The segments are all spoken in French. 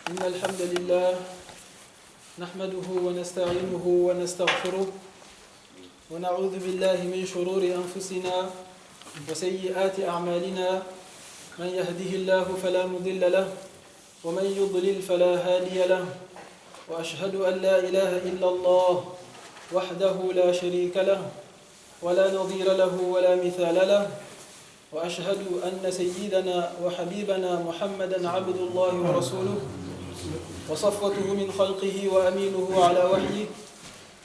إن الحمد لله نحمده ونستعينه ونستغفره ونعوذ بالله من شرور أنفسنا وسيئات أعمالنا من يهده الله فلا مضل له ومن يضلل فلا هادي له وأشهد أن لا إله إلا الله وحده لا شريك له ولا نظير له ولا مثال له وأشهد أن سيدنا وحبيبنا محمدا عبد الله ورسوله وصفوته من خلقه وأمينه على وحيه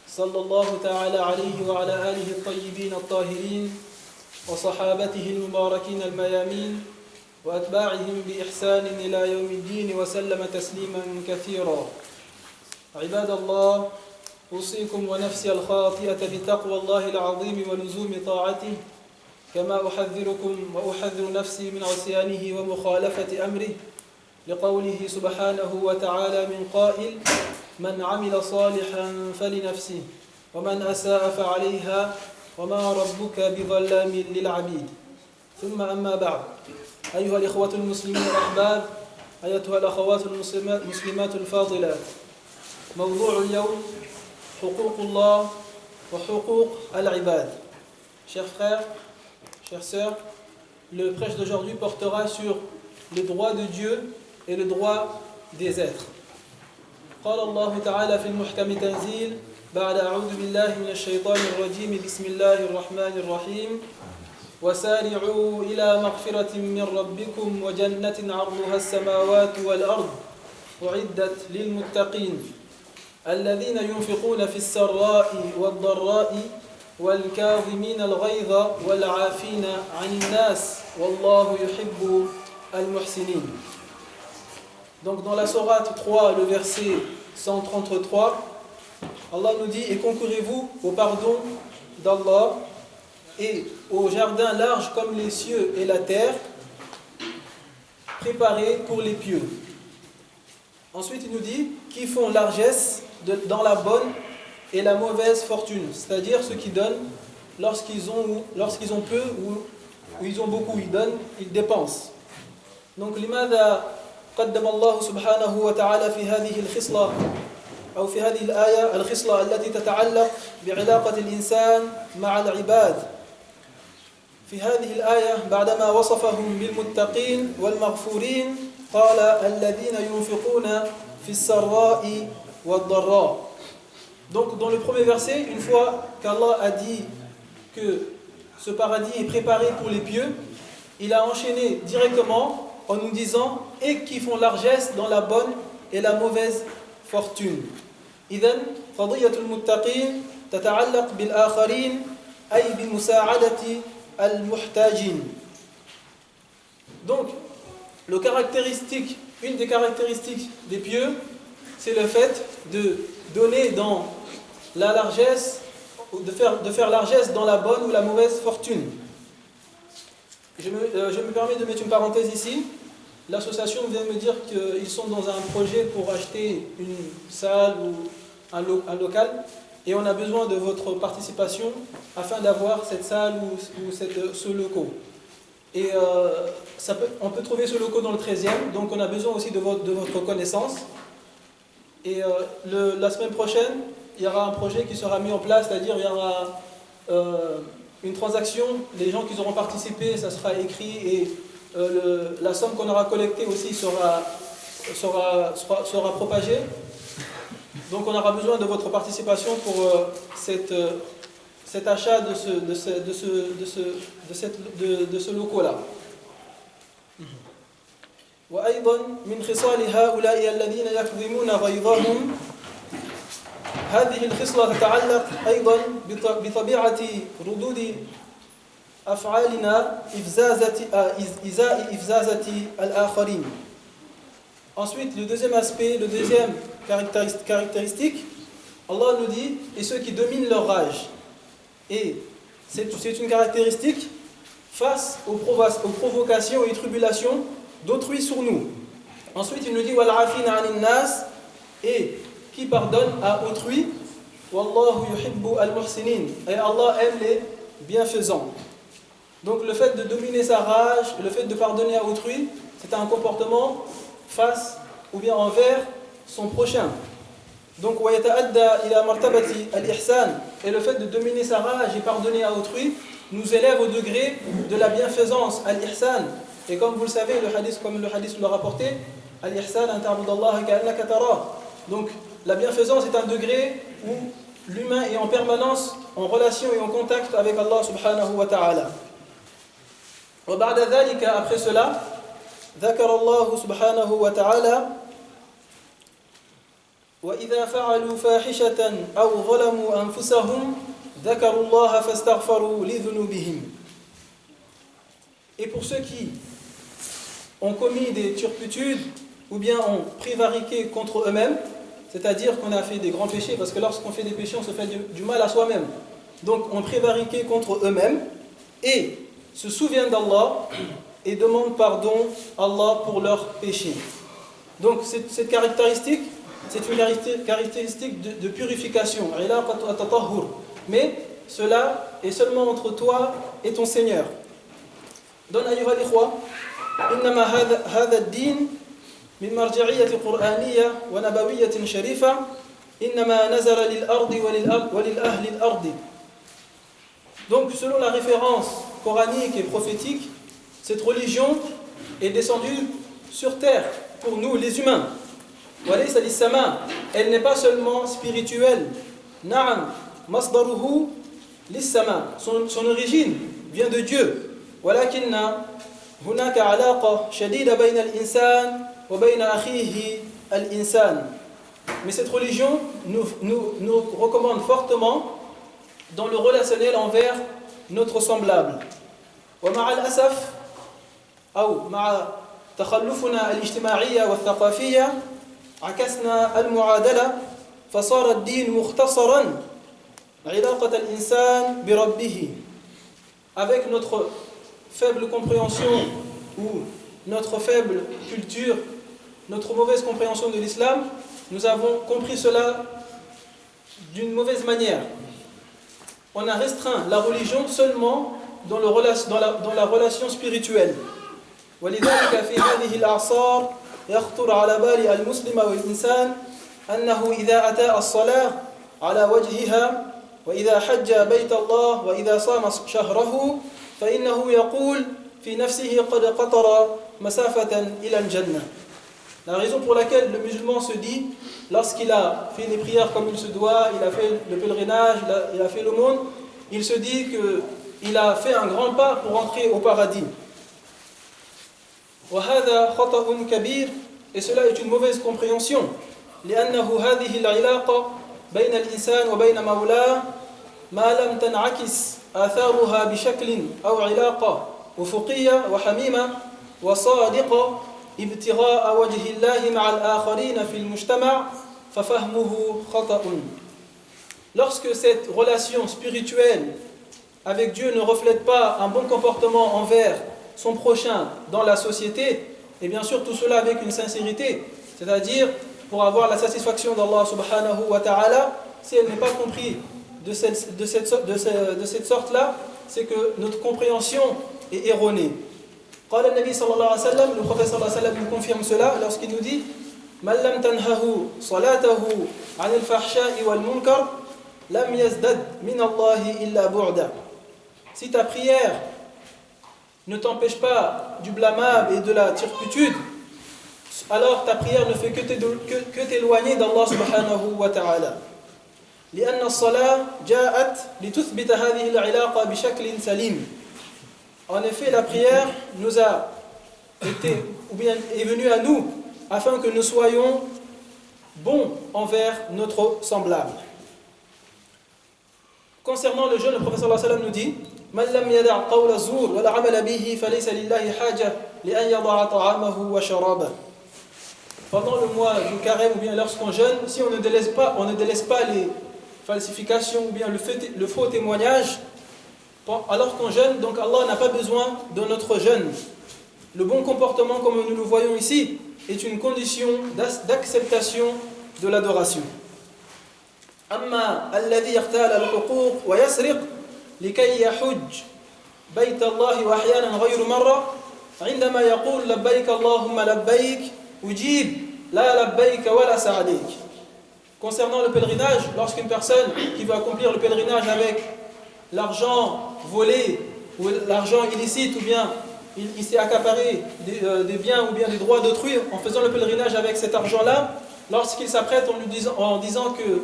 صلى الله تعالى عليه وعلى آله الطيبين الطاهرين وصحابته المباركين الميامين وأتباعهم بإحسان إلى يوم الدين وسلم تسليما كثيرا. عباد الله، أوصيكم ونفسي الخاطئة بتقوى الله العظيم ولزوم طاعته كما أحذركم وأحذر نفسي من عصيانه ومخالفة أمره لقوله سبحانه وتعالى من قائل من عمل صالحا فلنفسه ومن أساء فعليها وما ربك بظلام للعبيد. ثم أما بعد، أيها الإخوة المسلمين الأحباب، أيتها الأخوات المسلمات الفاضلات، موضوع اليوم حقوق الله وحقوق العباد. Chers frères, chères sœurs, le prêche d'aujourd'hui portera sur le droit de Dieu et le droit des êtres. قال الله تعالى في المحكم تنزيل بعد أعوذ بالله من الشيطان الرجيم بسم الله الرحمن الرحيم وسارعوا إلى مغفرة من ربكم وجنة عرضها السماوات والأرض أعدت للمتقين الذين ينفقون في السراء والضراء والكاظمين الغيظ والعافين عن الناس والله يحب المحسنين. Donc dans la sourate 3, le verset 133, Allah nous dit: et concourez-vous au pardon d'Allah et au jardin large comme les cieux et la terre, préparés pour les pieux. Ensuite il nous dit: qui font largesse dans la bonne et la mauvaise fortune, c'est-à-dire ceux qui donnent lorsqu'ils ont peu ou ils ont beaucoup, ils donnent, ils dépensent. Donc لماذا قدم الله سبحانه وتعالى في هذه الخصلة أو في هذه الآية الخصلة التي تتعلق بعلاقة الإنسان مع العباد؟ في هذه الآية بعدما وصفهم بالمتقين والمغفورين قال الذين ينفقون في السراء والضراء. Donc dans le premier verset, une fois qu'Allah a dit que ce paradis est préparé pour les pieux, il a enchaîné directement en nous disant et qui font largesse dans la bonne et la mauvaise fortune. إذن قضية المتقين تتعلق بالآخرين أي بمساعدة المحتاجين. Donc une des caractéristiques des pieux, c'est le fait de donner dans la largesse, de faire largesse dans la bonne ou la mauvaise fortune. Je me permets de mettre une parenthèse ici. L'association vient me dire qu'ils sont dans un projet pour acheter une salle ou un local et on a besoin de votre participation afin d'avoir cette salle ou ce local. Et on peut trouver ce local dans le 13e, donc on a besoin aussi de votre connaissance. Et la semaine prochaine, il y aura un projet qui sera mis en place, c'est-à-dire il y aura une transaction, les gens qui auront participé, ça sera écrit et la somme qu'on aura collectée aussi sera propagée. Donc on aura besoin de votre participation pour cet achat de ce local-là. وأيضا من خصال هؤلاء الذين يكظمون غيظهم هذه الخصلة تتعلق أيضا بطبيعة ردود أفعالنا إزاء إفزازة الآخرين. Ensuite, le deuxième aspect, le deuxième caractéristique, Allah nous dit et ceux qui dominent leur rage. Et c'est une caractéristique face aux provocations et tribulations d'autrui sur nous. Ensuite, il nous dit wal'afina 'anil nas, et qui pardonne à autrui. Wallahu yuhibbu al-muhsinin, et Allah aime les bienfaisants. Donc le fait de dominer sa rage, le fait de pardonner à autrui, c'est un comportement face ou bien envers son prochain. Donc, وَيَتَأَدَّى إِلَى مَرْتَبَةِ الْإِحْسَانِ, et le fait de dominer sa rage et pardonner à autrui nous élève au degré de la bienfaisance, al-ihsan. Et comme vous le savez, comme le hadith l'a rapporté, al-ihsan an ta'budallaha ka'annaka tarah. Donc, la bienfaisance est un degré où l'humain est en permanence en relation et en contact avec Allah subhanahu wa ta'ala. وبعد ذلك, après cela, ذكر الله سبحانه وتعالى وإذا فعلوا فاحشة أو ظلموا أنفسهم ذكروا الله فاستغفروا لذنوبهم. Et pour ceux qui ont commis des turpitudes ou bien ont prévariqué contre eux-mêmes, c'est-à-dire qu'on a fait des grands péchés, parce que lorsqu'on fait des péchés, on se fait du mal à soi-même. Donc, on prévariqué contre eux-mêmes et se souviennent d'Allah et demandent pardon à Allah pour leurs péchés. Donc, cette caractéristique, c'est une caractéristique de purification. Mais cela est seulement entre toi et ton Seigneur. Donc, أيها الإخوة, إنما هذا الدين من مرجعية قرآنية ونبوية شريفة إنما نزل للأرض وللأهل الأرض. Donc, selon la référence coranique et prophétique, cette religion est descendue sur terre pour nous, les humains. وَلَيْسَ لِلسَّمَاءِ, elle n'est pas seulement spirituelle. نعم مصدره للسماء, son origine vient de Dieu. ولكن هناك علاقة شديدة بين الإنسان وبين أخيه الإنسان. Mais cette religion nous recommande fortement dans le relationnel envers notre semblable. ومع الأسف أو مع تخلفنا الاجتماعية والثقافية عكسنا المعادلة فصار الدين مختصرا علاقة الإنسان بربه. Avec notre faible compréhension ou notre faible culture, notre mauvaise compréhension de l'islam, nous avons compris cela d'une mauvaise manière. On a restreint la religion seulement dans la relation spirituelle. ولذلك في هذه الأعصار يخطر على بال المسلم والإنسان أنه إذا أتى الصلاة على وجهها وإذا حج بيت الله وإذا صام شهره فإنه يقول في نفسه قد قطر مسافة إلى الجنة. La raison pour laquelle le musulman se dit, lorsqu'il a fait les prières comme il se doit, il a fait le pèlerinage, il a fait l'aumône, il se dit qu'il a fait un grand pas pour entrer au paradis. وهذا خطأ كبير, et cela est une mauvaise compréhension. لأنه هذه العلاقة بين الإنسان وبين مولاه ما لم تنعكس آثارها بشكل أو علاقة أفقية وحميمة وصادقة ابتغاء وجه الله مع الآخرين في المجتمع ففهمه خطأ. Lorsque cette relation spirituelle avec Dieu ne reflète pas un bon comportement envers son prochain dans la société, et bien sûr tout cela avec une sincérité, c'est-à-dire pour avoir la satisfaction d'Allah subhanahu wa ta'ala, si elle n'est pas comprise de cette sorte-là, c'est que notre compréhension est erronée. قال النبي صلى الله عليه وسلم, le prophète صلى الله عليه وسلم nous confirme cela lorsqu'il nous dit من لم تنهه صلاته عن الفحشاء والمنكر لم يزدد من الله إلا بعدا. Si ta prière ne t'empêche pas du blâmable et de la turpitude, alors ta prière ne fait que t'éloigner d'Allah subhanahu wa ta'ala. لأن الصلاة جاءت لتثبت هذه العلاقة بشكل سليم. En effet, la prière nous a été, ou bien est venue à nous, afin que nous soyons bons envers notre semblable. Concernant le jeûne, le prophète sallallahu alayhi wa sallam nous dit من لم يدع قول الزور ولا عمل به فليس لله حاجة لأن يضع طعامه وشرابه. Pendant le mois du carême ou bien lorsqu'on jeûne, si on ne délaisse pas les falsifications ou bien le faux témoignage, alors qu'on jeûne, donc Allah n'a pas besoin de notre jeûne. Le bon comportement, comme nous le voyons ici, est une condition d'acceptation de l'adoration. أما الذي يختال الحقوق ويسرق لكي يحج بيت الله وأحيانا غير مرة عندما يقول لبيك اللهم لبيك أجيب la labbayka wa la sa'alayk. Concernant le pèlerinage, lorsqu'une personne qui veut accomplir le pèlerinage avec l'argent volé ou l'argent illicite, ou bien il s'est accaparé des biens ou bien des droits d'autrui en faisant le pèlerinage avec cet argent-là, lorsqu'il s'apprête en disant qu'il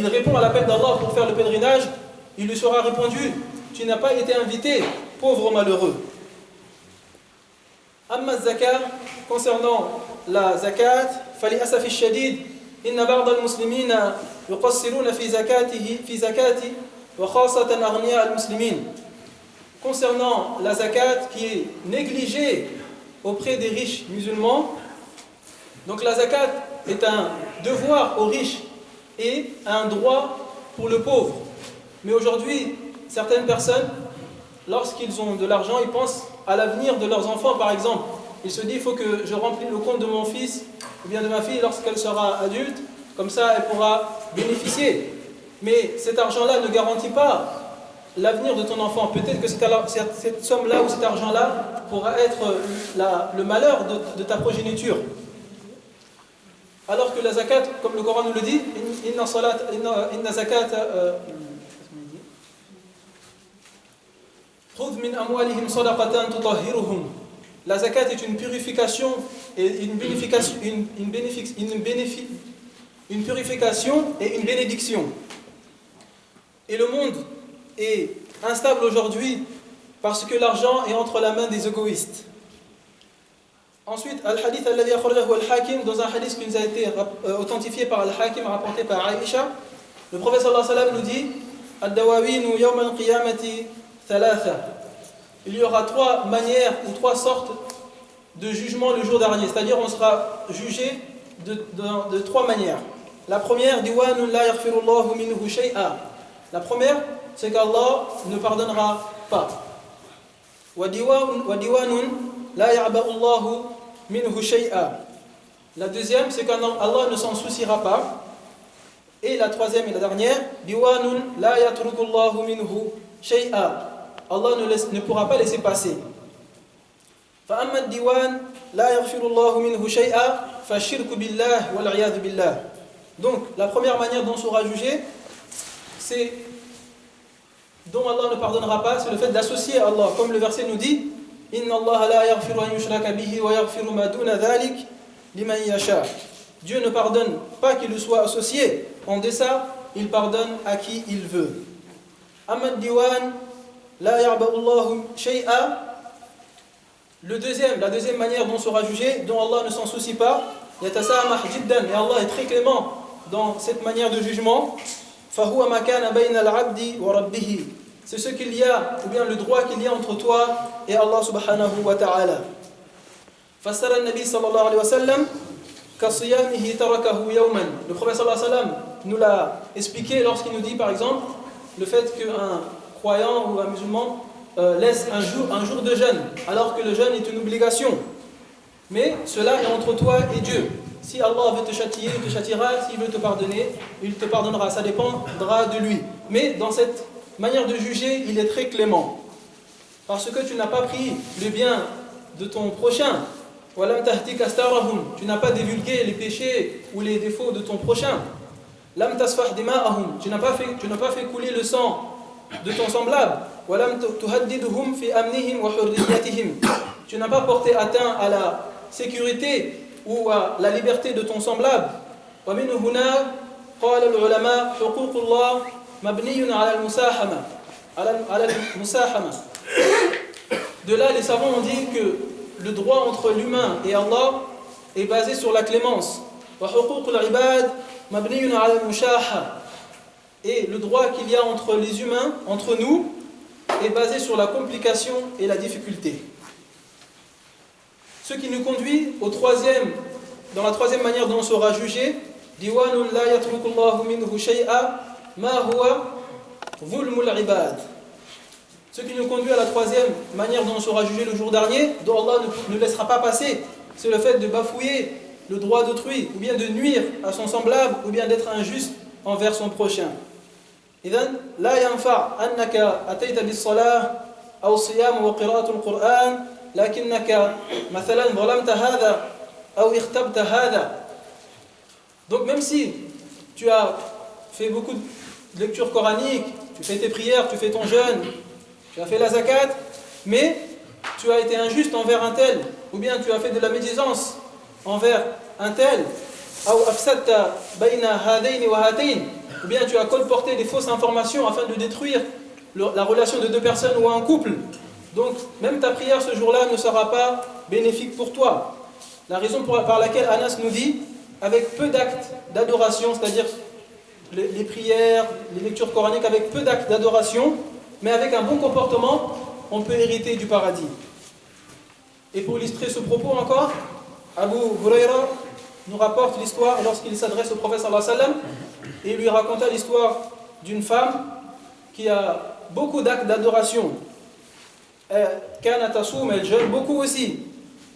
répond à l'appel d'Allah pour faire le pèlerinage, il lui sera répondu: tu n'as pas été invité, pauvre malheureux. Amma zakat, concernant la zakat, fali asafi shadid, inna ba'd al-muslimina yuqassiruna fi zakati wa khasatan aghniya al-muslimin. Concernant la zakat qui est négligée auprès des riches musulmans, donc la zakat est un devoir aux riches et un droit pour le pauvre. Mais aujourd'hui, certaines personnes, lorsqu'ils ont de l'argent, ils pensent à l'avenir de leurs enfants, par exemple. Ils se disent: il faut que je remplisse le compte de mon fils ou bien de ma fille lorsqu'elle sera adulte, comme ça elle pourra bénéficier. Mais cet argent-là ne garantit pas l'avenir de ton enfant. Peut-être que cette somme-là ou cet argent-là pourra être le malheur de ta progéniture. Alors que la zakat, comme le Coran nous le dit, inna zakat khudh min amwalihim sadaqatan tutahhiruhum. La zakat est une purification et une purification et une bénédiction. Et le monde est instable aujourd'hui parce que l'argent est entre la main des égoïstes. Ensuite, al-hadith alladhi akhrajahu al-Hakim, dans un hadith qui nous a été authentifié par al-Hakim, rapporté par Aïcha, le prophète sallallahu alayhi wa sallam nous dit: ad-dawawinu yawm al-qiyamati thalatha. Il y aura trois manières ou trois sortes de jugement le jour dernier, c'est-à-dire on sera jugé de trois manières. La première, diwanun la yaghfirullahu minhu shay'a. La première, c'est qu'Allah ne pardonnera pas. Wa diwanun la ya'ba'ullahu minhu shay'a. La deuxième, c'est qu'Allah ne s'en souciera pas. Et la troisième et la dernière, diwanun la yatrukullahu minhu shay'a. Allah ne pourra pas laisser passer. فأما الديوان لا يغفر الله منه شيئا فالشرك بالله والعياذ بالله. Donc la première manière dont sera jugé, c'est dont Allah ne pardonnera pas, c'est le fait d'associer Allah, comme le verset nous dit: Inna Allah la yaghfiru an yushraka bihi wa yaghfiru ma duna dhalik liman yasha. Dieu ne pardonne pas qu'il lui soit associé. En deçà, il pardonne à qui il veut. Amma diwan la ya'ba'u Allahu shay'a. La deuxième manière dont sera jugé, dont Allah ne s'en soucie pas, yatasamah jiddan, et Allah est très clément dans cette manière de jugement. Fahuwa ma kana bayna al-'abdi wa rabbih. C'est ce qu'il y a, ou bien le droit qu'il y a entre toi et Allah subhanahu wa ta'ala. Fassara an-nabi sallallahu alayhi wa sallam ka siyamihi tarakahu yawman. Le prophète sallallahu alayhi wa sallam nous l'a expliqué lorsqu'il nous dit, par exemple, le fait qu'un croyant ou un musulman laisse un jour de jeûne, alors que le jeûne est une obligation. Mais cela est entre toi et Dieu. Si Allah veut te châtier, il te châtiera. S'il veut te pardonner, il te pardonnera. Ça dépendra de lui. Mais dans cette manière de juger, il est très clément. Parce que tu n'as pas pris le bien de ton prochain. Tu n'as pas divulgué les péchés ou les défauts de ton prochain. Tu n'as pas fait couler le sang de ton semblable. Tu n'as pas porté atteinte à la sécurité ou à la liberté de ton semblable. De là, les savants ont dit que le droit entre l'humain et Allah est basé sur la clémence. Et le droit qu'il y a entre les humains, entre nous, est basé sur la complication et la difficulté. Ce qui nous conduit dans la troisième manière dont on sera jugé, diwanun la yatrukullahu minhu shay'a ma huwa zulmul ibad. Ce qui nous conduit à la troisième manière dont on sera jugé le jour dernier, dont Allah ne laissera pas passer, c'est le fait de bafouer le droit d'autrui, ou bien de nuire à son semblable, ou bien d'être injuste envers son prochain. إذن لا ينفع أنك أتيت بالصلاة أو الصيام وقراءة القرآن لكنك مثلا ظلمت هذا أو اختبت هذا. Donc même si tu as fait beaucoup de lectures coraniques, tu fais tes prières, tu fais ton jeûne, tu as fait la zakat, mais tu as été injuste envers un tel, ou bien tu as fait de la médisance envers un tel, أو أفسدت بين هذين وهاتين, ou bien tu as colporté des fausses informations afin de détruire la relation de deux personnes ou un couple. Donc même ta prière ce jour-là ne sera pas bénéfique pour toi. La raison par laquelle Anas nous dit, avec peu d'actes d'adoration, c'est-à-dire les prières, les lectures coraniques, avec peu d'actes d'adoration, mais avec un bon comportement, on peut hériter du paradis. Et pour illustrer ce propos encore, Abu Huraira nous rapporte l'histoire lorsqu'il s'adresse au prophète sallallahu alayhi wa sallam, et il lui raconta l'histoire d'une femme qui a beaucoup d'actes d'adoration. Elle jeûne beaucoup aussi.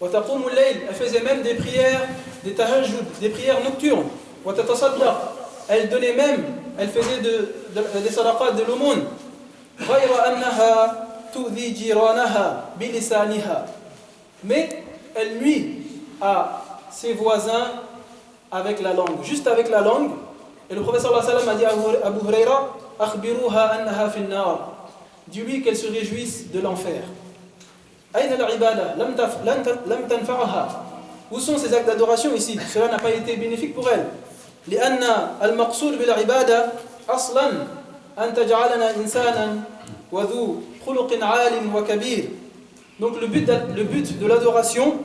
Elle faisait même des prières, des tahajjud, des prières nocturnes. Elle donnait même, elle faisait des sadaqat, de l'aumône. Mais elle nuit à ses voisins avec la langue, juste avec la langue. Et le prophète sallallahu alayhi wa sallam a dit à Abu Huraira, akhbiruha annaha fin nar. Dis-lui qu'elle se réjouisse de l'enfer. Où sont ces actes d'adoration ici? Cela n'a pas été bénéfique pour elle. لأن المقصود بالعبادة أصلا أن تجعلنا إنسانا وذو خلق عال وكبير. Donc le but de l'adoration,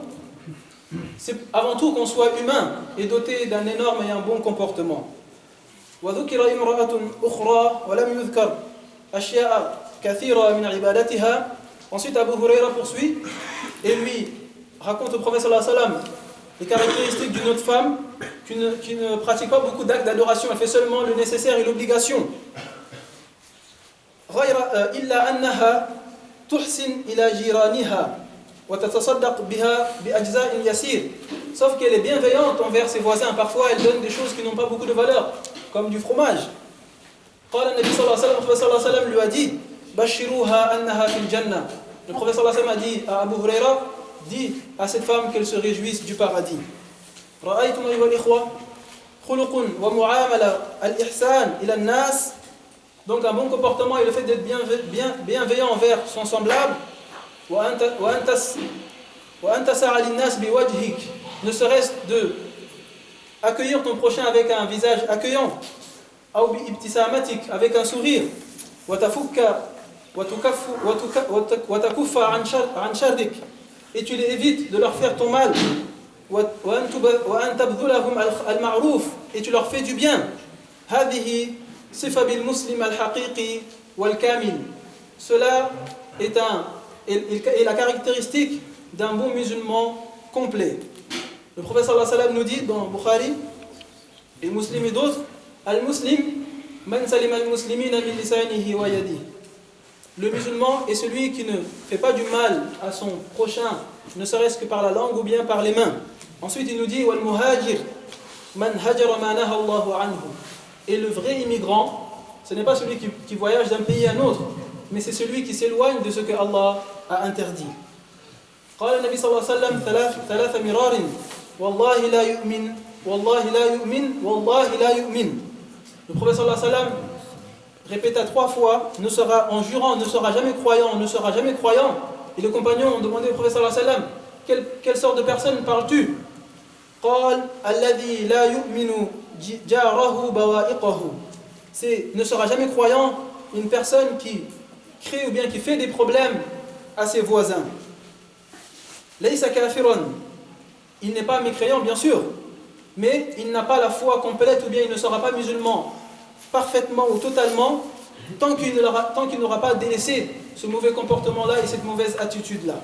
c'est avant tout qu'on soit humain et doté d'un énorme et un bon comportement. وذكر امرأة أخرى ولم يذكر أشياء كثيرة من عبادتها. Ensuite Abu Huraira poursuit et lui raconte au prophète sallallahu alayhi wa sallam les caractéristiques d'une autre femme qui ne pratique pas beaucoup d'actes d'adoration, elle fait seulement le nécessaire et l'obligation. إلا أنها تحسن إلى جيرانها وتتصدق بها بأجزاء يسير. Sauf qu'elle est bienveillante envers ses voisins. Parfois elle donne des choses qui n'ont pas beaucoup de valeur, comme du fromage. قال النبي صلى الله عليه وسلم, le prophète sallallahu alayhi wa sallam lui a dit بشروها أنها في الجنة. Le prophète sallallahu alayhi wa sallam a dit à Abu Huraira, dis à cette femme qu'elle se réjouisse du paradis. رأيتم أيها الإخوة خلق ومعاملة الإحسان إلى الناس. Donc un bon comportement et le fait d'être bienveillant envers son semblable. وأن تسعى للناس بوجهك, ne serait-ce de accueillir ton prochain avec un visage accueillant. أو بابتسامتك, avec un sourire. وتكف عن شرك, et tu les évites de leur faire ton mal. وأن تبذلهم المعروف, et tu leur fais du bien. هذه صفة بالمسلم الحقيقي والكامل. Cela est la caractéristique d'un bon musulman complet. Le prophète sallallahu alayhi wa sallam nous dit dans Bukhari et Muslim et d'autres, Al-Muslim man salima al-muslimina min lisanihi wa yadihi. Le musulman est celui qui ne fait pas du mal à son prochain, ne serait-ce que par la langue ou bien par les mains. Ensuite il nous dit wal muhajir man hajara ma naha Allahu anhu. Et le vrai immigrant, ce n'est pas celui qui voyage d'un pays à un autre, mais c'est celui qui s'éloigne de ce que Allah a interdit. قال النبي صلى الله عليه وسلم ثلاث مرار والله لا يؤمن والله لا يؤمن والله لا يؤمن. Le prophète sallallahu alayhi wa sallam répéta 3 fois, en jurant, ne sera jamais croyant, ne sera jamais croyant. Et les compagnons ont demandé au prophète sallallahu alayhi wa sallam, quelle sorte de personne parles-tu? قال الذي لا يؤمن جاره بوائقه. C'est ne sera jamais croyant une personne qui crée ou bien qui fait des problèmes à ses voisins. ليس كافرا, il n'est pas mécréant bien sûr, mais il n'a pas la foi complète ou bien il ne sera pas musulman parfaitement ou totalement tant qu'il n'aura pas délaissé ce mauvais comportement-là et cette mauvaise attitude-là.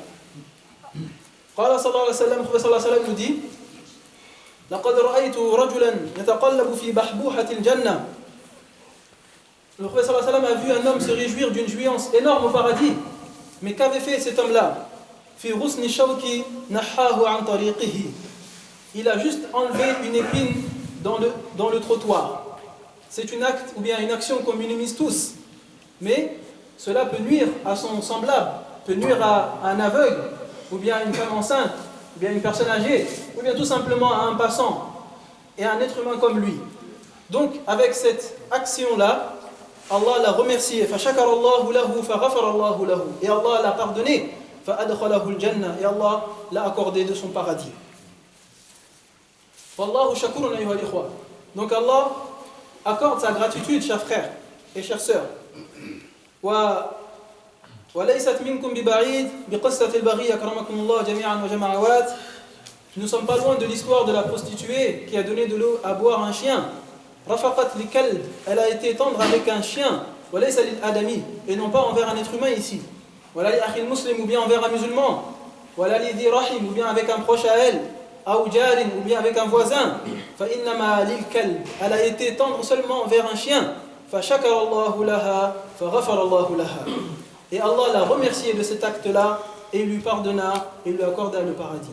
قال صلى الله عليه وسلم, le prophète صلى الله عليه وسلم nous dit لقد رأيت رجلا يتقلب في بحبوحة الجنة. Le prophète sallallahu alayhi wa sallam a vu un homme se réjouir d'une jouissance énorme au paradis. Mais qu'avait fait cet homme-là? في غصن شوك نحاه عن طريقه. Il a juste enlevé une épine dans le trottoir. C'est une action qu'on minimise tous. Mais cela peut nuire à son semblable, peut nuire à un aveugle, ou bien à une femme enceinte, ou bien une personne âgée, ou bien tout simplement à un passant et un être humain comme lui. Donc, avec cette action-là, Allah l'a remercié. فَشَكَرَ اللَّهُ لَهُ فَغَفَرَ اللَّهُ لَهُ. Et Allah l'a pardonné. فَأَدْخَلَهُ الْجَنَّةِ. Et Allah l'a accordé de son paradis. Wallahu shakurun ayyuha al-ikhwa. Donc Allah accorde sa gratitude, chers frères et chères sœurs. وَلَيْسَتْ مِنْكُمْ بِبَعِيدٍ بِقِصَّةِ الْبَغِيِّ أَكْرَمَكُمُ اللَّهُ جَمِيعًا وَجَمَعَوَاتٍ. Nous ne sommes pas loin de l'histoire de la prostituée qui a donné de l'eau à boire à un chien. Rafaqat likalb, elle a été tendre avec un chien. Walaysa lil adami, et non pas envers un être humain ici. Wala li akhil muslim, ou bien envers un musulman. Wala li dhi rahim, ou bien avec un proche à elle. Aw jarin, ou bien avec un voisin. Fa innama lil kalb, elle a été tendre seulement envers un chien. Fa shakara Allahu laha, fa ghafara Allahu laha. Et Allah l'a remercié de cet acte-là et lui pardonna et lui accorda le paradis.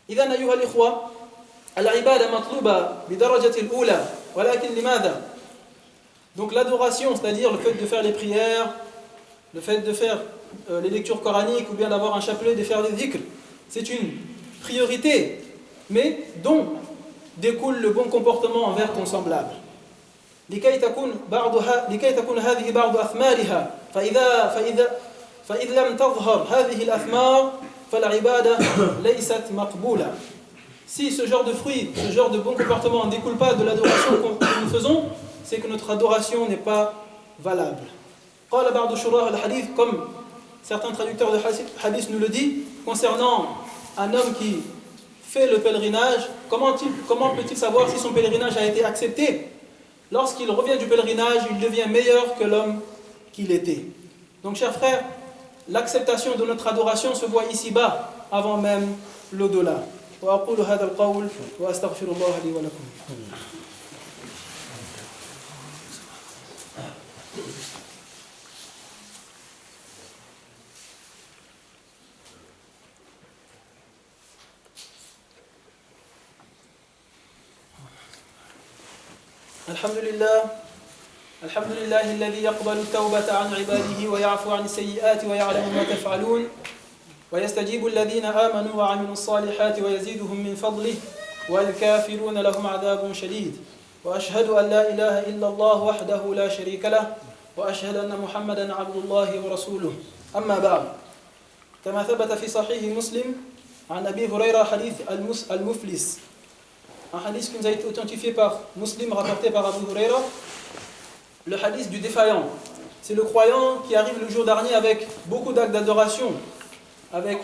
إذن أيها الإخوة العبادة مطلوبة بدرجة الأولى ولكن لماذا؟ Donc l'adoration, c'est-à-dire le fait de faire les prières, le fait de faire les lectures coraniques ou bien d'avoir un chapelet, de faire des dhikr, c'est une priorité, mais dont découle le bon comportement envers ton semblable. لكي تكون هذه بعض أثمارها فإذ لم تظهر هذه الأثمار فالعبادة ليست مقبولة. Si ce genre de fruits, ce genre de bon comportement ne découle pas de l'adoration que nous faisons, c'est que notre adoration n'est pas valable. قال بعض شراح الحديث, comme certains traducteurs de hadith nous le disent, concernant un homme qui fait le pèlerinage, comment peut-il savoir si son pèlerinage a été accepté? Lorsqu'il revient du pèlerinage, il devient meilleur que l'homme qu'il était. Donc, chers frères, l'acceptation de notre adoration se voit ici-bas, avant même l'au-delà. وأقول هذا القول وأستغفر الله لي ولكم. الحمد لله الذي يقبل التوبة عن عباده ويعفو عن السيئات ويعلم ما تفعلون ويستجيب الذين آمنوا وعملوا الصالحات ويزيدهم من فضله والكافرون لهم عذاب شديد وأشهد أن لا إله إلا الله وحده لا شريك له وأشهد أن محمدا عبد الله ورسوله أما بعد كما ثبت في صحيح مسلم عن أبي هريرة حديث المفلس, un hadith qui nous a été authentifié par Muslim, rapporté par Abu Huraira, le hadith du défaillant. C'est le croyant qui arrive le jour dernier avec beaucoup d'actes d'adoration, avec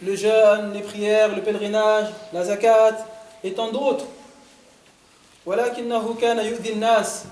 le jeûne, les prières, le pèlerinage, la zakat et tant d'autres. وَلَكِنَّهُ كَانَ يُؤْذِي النَّاسِ